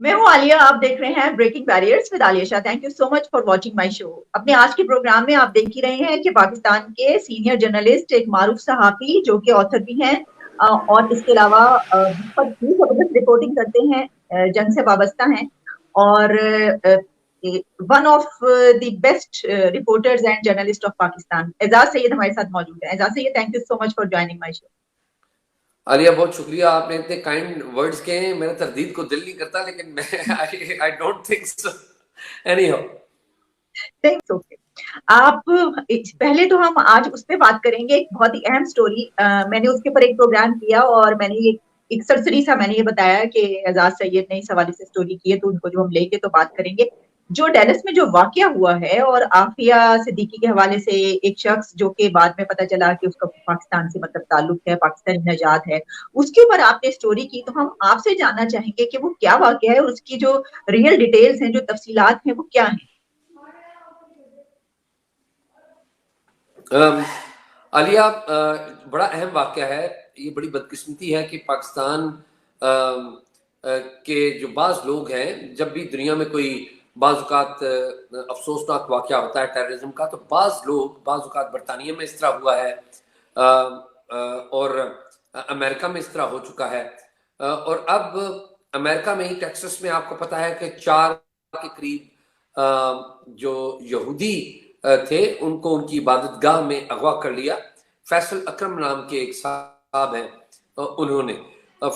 میں ہوں عالیہ، آپ دیکھ رہے ہیں breaking barriers with Aliya Shah. Thank you so much for watching my show. اپنے آج کے پروگرام میں آپ دیکھ ہی رہے ہیں کہ پاکستان کے سینئر جرنلسٹ، ایک معروف صحافی جو کہ آتھر بھی ہیں، اور اس کے علاوہ بہت ہی زبردست رپورٹنگ کرتے ہیں، جنگ سے وابستہ ہیں، اور one of the best reporters and journalist of Pakistan, Ejaz Syed ہمارے ساتھ موجود ہیں۔ Ejaz Syed, thank you so much for joining my show. Aliya بہت شکریہ، آپ نے اتنے کائنڈ ورڈز کہے ہیں، میرا تردید کو دل نہیں کرتا، لیکن میں I don't think so any how. آپ پہلے تو ہم آج اس پہ بات کریں گے، ایک بہت ہی اہم سٹوری، میں نے اس کے اوپر ایک پروگرام کیا اور میں نے ایک سرسری سا میں نے یہ بتایا کہ اعجاز سید نے اس حوالے سے سٹوری کی ہے، تو ان کو جو ہم لیں گے تو بات کریں گے۔ جو ڈیلس میں جو واقعہ ہوا ہے، اور عافیہ صدیقی کے حوالے سے ایک شخص جو کہ بعد میں پتہ چلا کہ اس کا پاکستان سے مطلب تعلق ہے، پاکستانی نژاد ہے، اس کے اوپر آپ نے سٹوری کی، تو ہم آپ سے جاننا چاہیں گے کہ وہ کیا واقعہ ہے اور اس کی جو ریئل ڈیٹیلز ہیں، جو تفصیلات ہیں، وہ کیا ہیں؟ عالیہ بڑا اہم واقعہ ہے، یہ بڑی بدقسمتی ہے کہ پاکستان کے جو بعض لوگ ہیں، جب بھی دنیا میں کوئی بعض اوقات افسوسناک واقعہ ہوتا ہے ٹیررزم کا، تو بعض لوگ بعض اوقات برطانیہ میں اس طرح ہوا ہے، اور امریکہ میں اس طرح ہو چکا ہے، اور اب امریکہ میں ہی ٹیکسس میں آپ کو پتہ ہے کہ 4 کے قریب جو یہودی تھے ان کو ان کی عبادت گاہ میں اغوا کر لیا۔ فیصل اکرم نام کے ایک صاحب ہیں، انہوں نے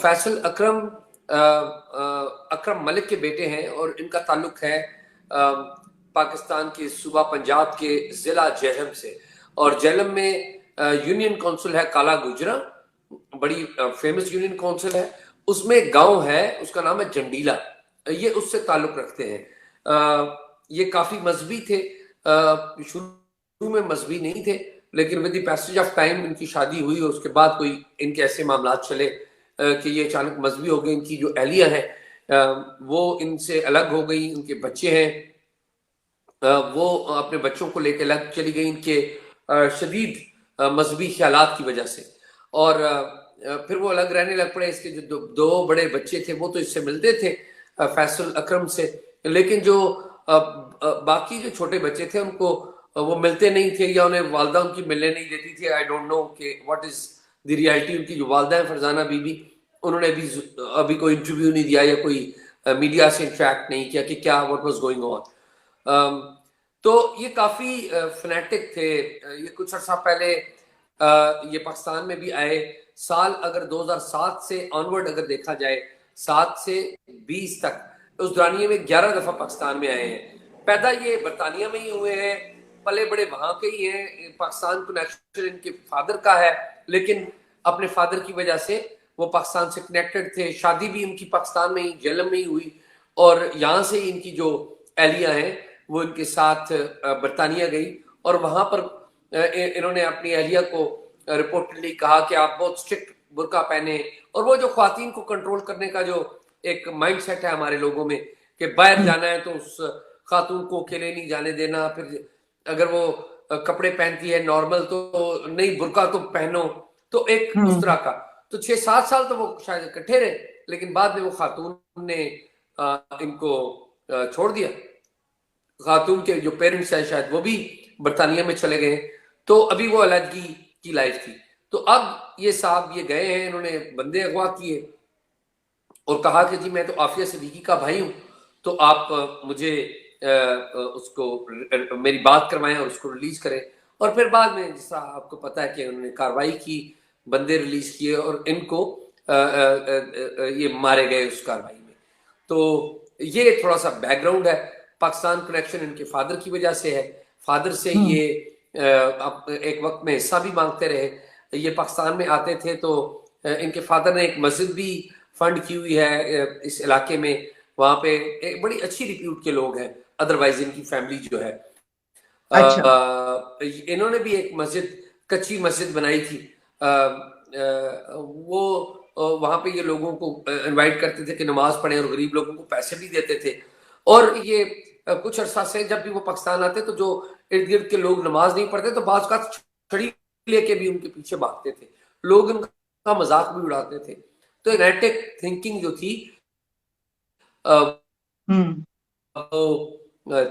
فیصل اکرم ملک کے بیٹے ہیں، اور ان کا تعلق ہے پاکستان کے صوبہ پنجاب کے ضلع جہلم سے، اور جہلم میں یونین کونسل ہے کالا گجرا، بڑی فیمس یونین کونسل ہے، اس میں ایک گاؤں ہے اس کا نام ہے جنڈیلا، یہ اس سے تعلق رکھتے ہیں۔ یہ کافی مذہبی تھے، شروع میں مذہبی نہیں تھے، لیکن with the passage of time ان کی شادی ہوئی، اور اس کے بعد کوئی ان کے ایسے معاملات چلے کہ یہ اچانک مذہبی ہو گئے۔ ان کی جو اہلیہ ہیں وہ ان سے الگ ہو گئی، ان کے بچے ہیں وہ اپنے بچوں کو لے کے الگ چلی گئی ان کے شدید مذہبی خیالات کی وجہ سے، اور پھر وہ الگ رہنے لگ پڑے۔ اس کے جو 2 بڑے بچے تھے وہ تو اس سے ملتے تھے فیصل اکرم سے، لیکن جو باقی جو چھوٹے بچے تھے ان کو وہ ملتے نہیں تھے، یا انہیں والدہ ان کی ملنے نہیں دیتی تھی۔ آئی ڈونٹ نو کہ واٹ از دی ریالٹی۔ ان کی جو والدہ ہیں فرزانہ بی بی، انہوں نے ابھی کوئی انٹرویو نہیں دیا یا کوئی میڈیا سے انٹریکٹ نہیں کیا کہ کیا واٹ واز گوئنگ آن۔ تو یہ کافی فنیٹک تھے۔ یہ کچھ عرصہ پہلے یہ پاکستان میں بھی آئے، سال اگر 2007 سے آنورڈ اگر دیکھا جائے، 7 سے 20 تک، اس دورانیے میں 11 دفعہ پاکستان میں آئے ہیں۔ پیدا یہ برطانیہ میں ہی ہوئے ہیں، پلے بڑے وہاں کے ہی ہیں، پاکستان کنیکشن ان کے فادر کا ہے، لیکن اپنے فادر کی وجہ سے وہ پاکستان سے کنیکٹڈ تھے۔ شادی بھی ان کی پاکستان میں ہی جہلم میں ہی ہوئی، اور یہاں سے ہی ان کی جو اہلیہ ہیں وہ ان کے ساتھ برطانیہ گئی، اور وہاں پر انہوں نے اپنی اہلیہ کو رپورٹلی کہا کہ آپ بہت اسٹرکٹ برقع پہنے، اور وہ جو خواتین کو کنٹرول کرنے کا جو ایک مائنڈ سیٹ ہے ہمارے لوگوں میں کہ باہر جانا ہے تو اس خاتون کو اکیلے نہیں جانے دینا، پھر اگر وہ کپڑے پہنتی ہے نارمل تو نہیں، برقع تو پہنو، تو ایک اس طرح کا۔ تو 6-7 سال تو وہ شاید اکٹھے رہے، لیکن بعد میں وہ خاتون نے ان کو چھوڑ دیا۔ خاتون کے جو پیرنٹس ہیں شاید وہ بھی برطانیہ میں چلے گئے، تو ابھی وہ علیحدگی کی لائف تھی۔ تو اب یہ صاحب یہ گئے ہیں، انہوں نے بندے اغوا کیے اور کہا کہ جی میں تو عافیہ صدیقی کا بھائی ہوں، تو آپ مجھے اس کو میری بات کروائیں اور اس کو ریلیز کریں۔ اور پھر بعد میں جس طرح آپ کو پتہ ہے کہ انہوں نے کارروائی کی، بندے ریلیز کیے، اور ان کو یہ مارے گئے اس کارروائی میں۔ تو یہ تھوڑا سا بیک گراؤنڈ ہے۔ پاکستان کنیکشن ان کے فادر کی وجہ سے ہے، فادر سے یہ ایک وقت میں حصہ بھی مانگتے رہے۔ یہ پاکستان میں آتے تھے تو ان کے فادر نے ایک مسجد بھی فنڈ کی ہوئی ہے اس علاقے میں، وہاں پہ ایک بڑی اچھی ریپیوٹ کے لوگ ہیں، ادروائز ان کی فیملی جو ہے انہوں نے بھی ایک مسجد، کچی مسجد بنائی تھی، وہ وہاں پہ یہ لوگوں کو انوائٹ کرتے تھے کہ نماز پڑھیں، اور غریب لوگوں کو پیسے بھی دیتے تھے۔ اور یہ کچھ عرصہ سے جب بھی وہ پاکستان آتے تو جو ارد گرد کے لوگ نماز نہیں پڑھتے تو بعض کا چھڑی لے کے بھی ان کے پیچھے بھاگتے تھے، لوگ ان کا مذاق بھی اڑاتے تھے۔ تو نیٹک تھنکنگ جو تھی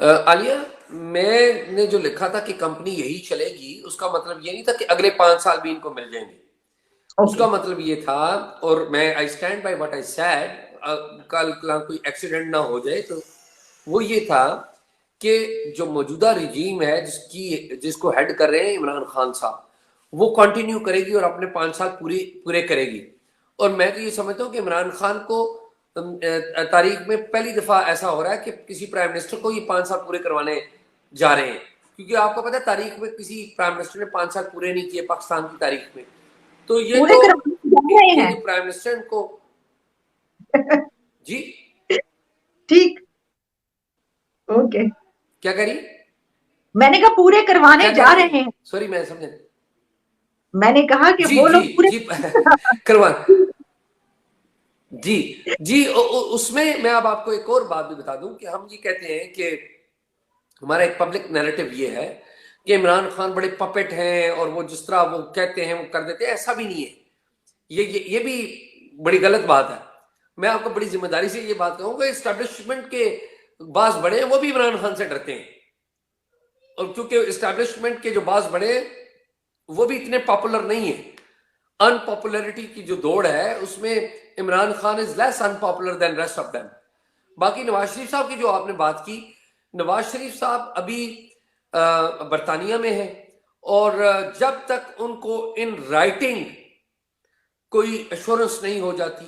عالیہ، میں نے جو لکھا تھا کہ کمپنی یہی چلے گی، اس کا مطلب یہ نہیں تھا کہ اگلے 5 سال بھی ان کو مل جائیں گے. اس کا مطلب یہ تھا، اور میں I stand by what I said, کل کوئی ایکسیڈنٹ نہ ہو جائے، تو وہ یہ تھا کہ جو موجودہ رجیم ہے جس کو ہیڈ کر رہے ہیں عمران خان صاحب، وہ کنٹینیو کرے گی اور اپنے 5 سال پورے کرے گی. اور میں تو یہ سمجھتا ہوں کہ عمران خان کو تاریخ میں پہلی دفعہ ایسا ہو رہا ہے کہ کسی پرائم منسٹر کو یہ 5 سال پورے کروانے جا رہے ہیں. کیونکہ آپ کو پتا ہے تاریخ میں کسی پرائم منسٹر نے 5 سال پورے نہیں کیے پاکستان کی تاریخ میں. تو یہ پورے تو کروانے یہ ہیں. جو پرائم منسٹر کو جی ٹھیک، اوکے، کیا کری، میں نے کہا پورے کروانے جا رہے ہیں. سوری میں سمجھا، میں نے کہا کہ جی وہ جی لوگ پورے جی کروا جی جی. اس میں اب آپ کو ایک اور بات بھی بتا دوں کہ ہم یہ کہتے ہیں کہ ہمارا ایک پبلک نیریٹو یہ ہے کہ عمران خان بڑے پپٹ ہیں اور وہ جس طرح وہ کہتے ہیں وہ کر دیتے ہیں. ایسا بھی نہیں ہے، یہ بھی بڑی غلط بات ہے. میں آپ کو بڑی ذمہ داری سے یہ بات کہوں کہ اسٹیبلشمنٹ کے باز بڑے ہیں وہ بھی عمران خان سے ڈرتے ہیں، اور کیونکہ اسٹیبلشمنٹ کے جو باز بڑے ہیں وہ بھی اتنے پاپولر نہیں ہیں. ان پاپولرٹی کی جو دوڑ ہے اس میں Imran Khan is less unpopular than rest of them. باقی نواز شریف صاحب کی جو آپ نے بات کی، نواز شریف صاحب ابھی برطانیہ میں ہیں، اور جب تک ان کو ان رائٹنگ کوئی ایشورنس نہیں ہو جاتی،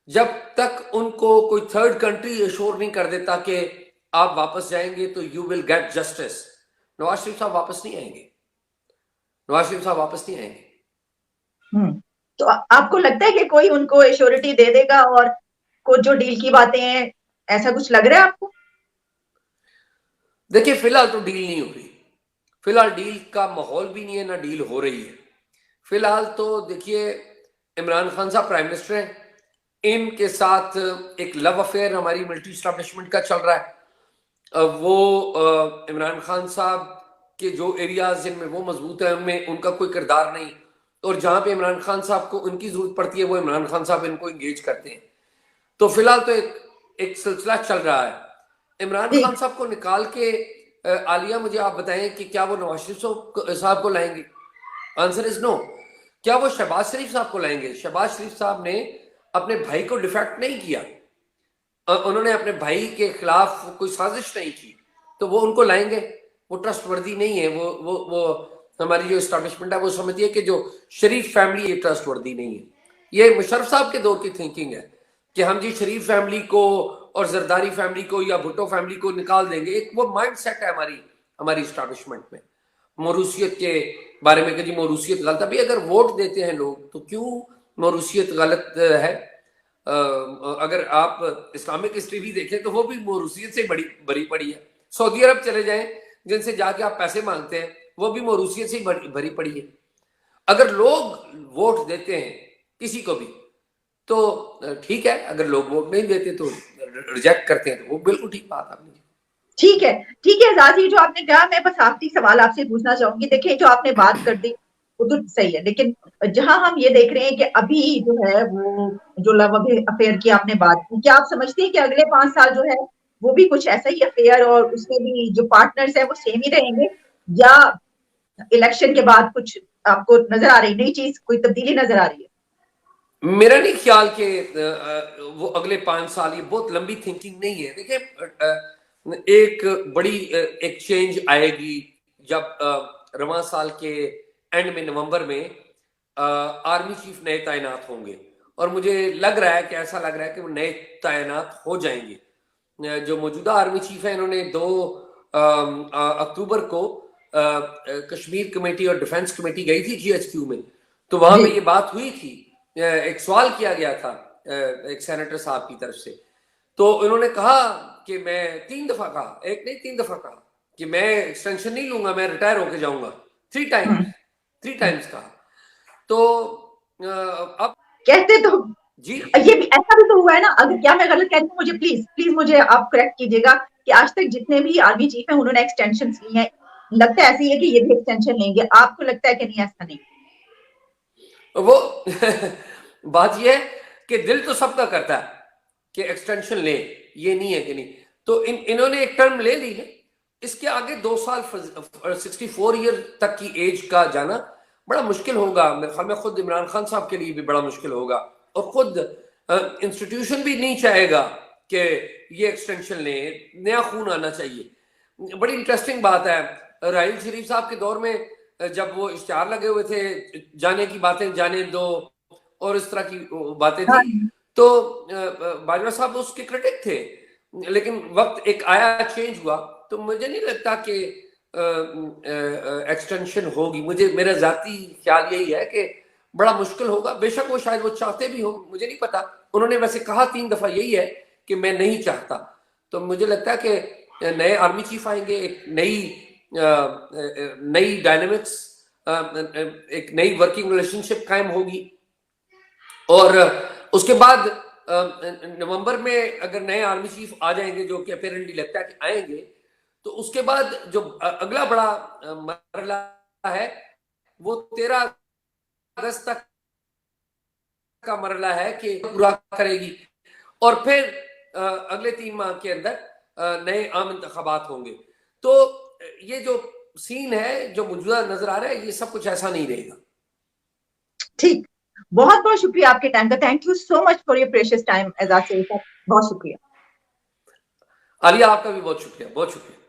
جب تک ان کو کوئی تھرڈ کنٹری ایشور نہیں کر دیتا کہ آپ واپس جائیں گے تو you will get justice, Nawaz Sharif صاحب واپس نہیں آئیں گے. نواز شریف صاحب واپس نہیں آئیں گے. تو آپ کو لگتا ہے کہ کوئی ان کو ایشورٹی دے دے گا، اور کچھ جو ڈیل کی باتیں ہیں ایسا کچھ لگ رہا ہے آپ کو؟ دیکھیے فی الحال تو ڈیل نہیں ہو رہی، فی الحال ڈیل کا ماحول بھی نہیں ہے، نہ ڈیل ہو رہی ہے. فی الحال تو دیکھیے عمران خان صاحب پرائم منسٹر ہیں، ان کے ساتھ ایک لو افیئر ہماری ملٹری اسٹیبلشمنٹ کا چل رہا ہے. وہ عمران خان صاحب کے جو ایریاز جن میں وہ مضبوط ہیں ان میں ان کا کوئی کردار نہیں، اور جہاں پہ عمران خان صاحب کو ان کی ضرورت پڑتی ہے وہ عمران خان صاحب ان کو انگیج کرتے ہیں. تو فی الحال تو ایک سلسلہ چل رہا ہے. عمران خان صاحب کو نکال کے عالیہ مجھے آپ بتائیں کہ کیا وہ نواز شریف صاحب کو لائیں گے؟ آنسر از نو. کیا وہ شہباز شریف صاحب کو لائیں گے؟ شہباز شریف صاحب نے اپنے بھائی کو ڈیفیکٹ نہیں کیا، انہوں نے اپنے بھائی کے خلاف کوئی سازش نہیں کی، تو وہ ان کو لائیں گے؟ وہ ٹرسٹ وردی نہیں ہے. وہ ہماری جو اسٹیبلشمنٹ ہے وہ سمجھتی ہے کہ جو شریف فیملی یہ ٹرسٹ وردی نہیں ہے. یہ مشرف صاحب کے دور کی تھنکنگ ہے کہ ہم جی شریف فیملی کو اور زرداری فیملی کو یا بھٹو فیملی کو نکال دیں گے. ایک وہ مائنڈ سیٹ ہے ہماری اسٹیبلشمنٹ میں موروثیت کے بارے میں کہ جی موروثیت غلط ہے. بھی اگر ووٹ دیتے ہیں لوگ تو کیوں موروثیت غلط ہے؟ اگر آپ اسلامک ہسٹری بھی دیکھیں تو وہ بھی موروثیت سے بری پڑی ہے. سعودی عرب چلے جائیں جن سے جا کے آپ پیسے مانگتے ہیں، وہ بھی موروثیت سے بھری پڑی ہے. اگر لوگ ووٹ دیتے ہیں کسی کو بھی تو ٹھیک ہے، اگر لوگ ووٹ نہیں دیتے تو ریجیکٹ کرتے ہیں تو وہ بالکل ٹھیک بات آپ نے. ٹھیک ہے اعزاز، یہ جو آپ نے کہا میں بس آخری سوال آپ سے پوچھنا چاہوں گی. دیکھیں جو آپ نے بات کر دی وہ تو صحیح ہے، لیکن جہاں ہم یہ دیکھ رہے ہیں کہ ابھی جو ہے وہ جو لو افیئر کی آپ نے بات کی، کیا آپ سمجھتے ہیں کہ اگلے 5 سال جو ہے وہ بھی کچھ ایسا ہی افیئر اور اس میں بھی جو پارٹنرز ہیں وہ سیم ہی رہیں گے، یا الیکشن کے بعد کچھ آپ کو نظر آ رہی نئی چیز، کوئی تبدیلی نظر آ رہی ہے؟ میرا نہیں خیال کہ وہ اگلے 5 سال، یہ بہت لمبی تھنکنگ نہیں ہے. دیکھیں ایک بڑی ایک چینج آئے گی جب رواں سال کے اینڈ میں نومبر میں آرمی چیف نئے تعینات ہوں گے، اور مجھے لگ رہا ہے کہ ایسا لگ رہا ہے کہ وہ نئے تعینات ہو جائیں گے. جو موجودہ آرمی چیف ہیں انہوں نے 2 اکتوبر کو کشمیر کمیٹی اور ڈیفنس کمیٹی گئی تھی جی ایچ کیو میں، تو وہاں پہ یہ بات ہوئی تھی. ایک سوال کیا گیا تھا ایک سینیٹر صاحب کی طرف سے، تو انہوں نے کہا کہ میں 3 دفعہ کہا، ایک نہیں 3 دفعہ کہا کہ میں ایکسٹینشن نہیں لوں گا، میں ریٹائر ہو کے جاؤں گا. 3 ٹائمز کہا. تو اب کہتے تو جی یہ بھی ایسا بھی تو ہوا ہے نا، اگر کیا میں غلط کہتی ہوں، مجھے پلیز مجھے آپ کریکٹ کیجیے گا، کہ آج تک جتنے بھی آرمی چیف ہیں انہوں نے ایکسٹینشن لی ہیں، لگتا ہے ایسی ہے کہ یہ بھی ایکسٹینشن لیں گے. آپ کو لگتا ہے کہ نہیں ایسا نہیں؟ وہ بات یہ ہے کہ دل تو سب کا کرتا ہے کہ ایکسٹینشن لیں، یہ نہیں ہے کہ نہیں. تو انہوں نے ایک ٹرم لے لی ہے، اس کے آگے 2 سال 64 ایئر تک کی ایج کا جانا بڑا مشکل ہوگا. میرے خیال میں خود عمران خان صاحب کے لیے بھی بڑا مشکل ہوگا, اور خود انسٹیٹیوشن بھی نہیں چاہے گا کہ یہ ایکسٹینشن لیں, نیا خون آنا چاہیے. بڑی انٹرسٹنگ بات ہے, راحیل شریف صاحب کے دور میں جب وہ اشتہار لگے ہوئے تھے جانے کی باتیں جانے دو اور اس طرح کی باتیں تھی, تو باجوہ صاحب اس کے کرٹک تھے, لیکن وقت ایک آیا, چینج ہوا, تو مجھے نہیں لگتا کہ ایکسٹینشن ہوگی. میرا ذاتی خیال یہی ہے کہ بڑا مشکل ہوگا. بے شک وہ شاید وہ چاہتے بھی ہوں, مجھے نہیں پتا. انہوں نے ویسے کہا 3 دفعہ یہی ہے کہ میں نہیں چاہتا. تو مجھے لگتا ہے کہ نئے آرمی چیف آئیں گے, ایک نئی ڈائنامکس, ایک نئی ورکنگ ریلیشن شپ قائم ہوگی, اور اس کے بعد نومبر میں اگر نئے آرمی چیف آ جائیں گے, جو کہ اپیرنٹلی لگتا ہے کہ آئیں گے, تو اس کے بعد جو اگلا بڑا مرحلہ ہے وہ 13 اگست تک کا مرحلہ ہے کہ پورا کرے گی, اور پھر اگلے 3 ماہ کے اندر نئے عام انتخابات ہوں گے. تو یہ جو سین ہے جو موجودہ نظر آ رہا ہے, یہ سب کچھ ایسا نہیں رہے گا. ٹھیک, بہت بہت شکریہ آپ کے ٹائم کا. Thank you so much for your precious time Ejaz Syed صاحب, بہت شکریہ. عالیہ آپ کا بھی بہت شکریہ, بہت شکریہ.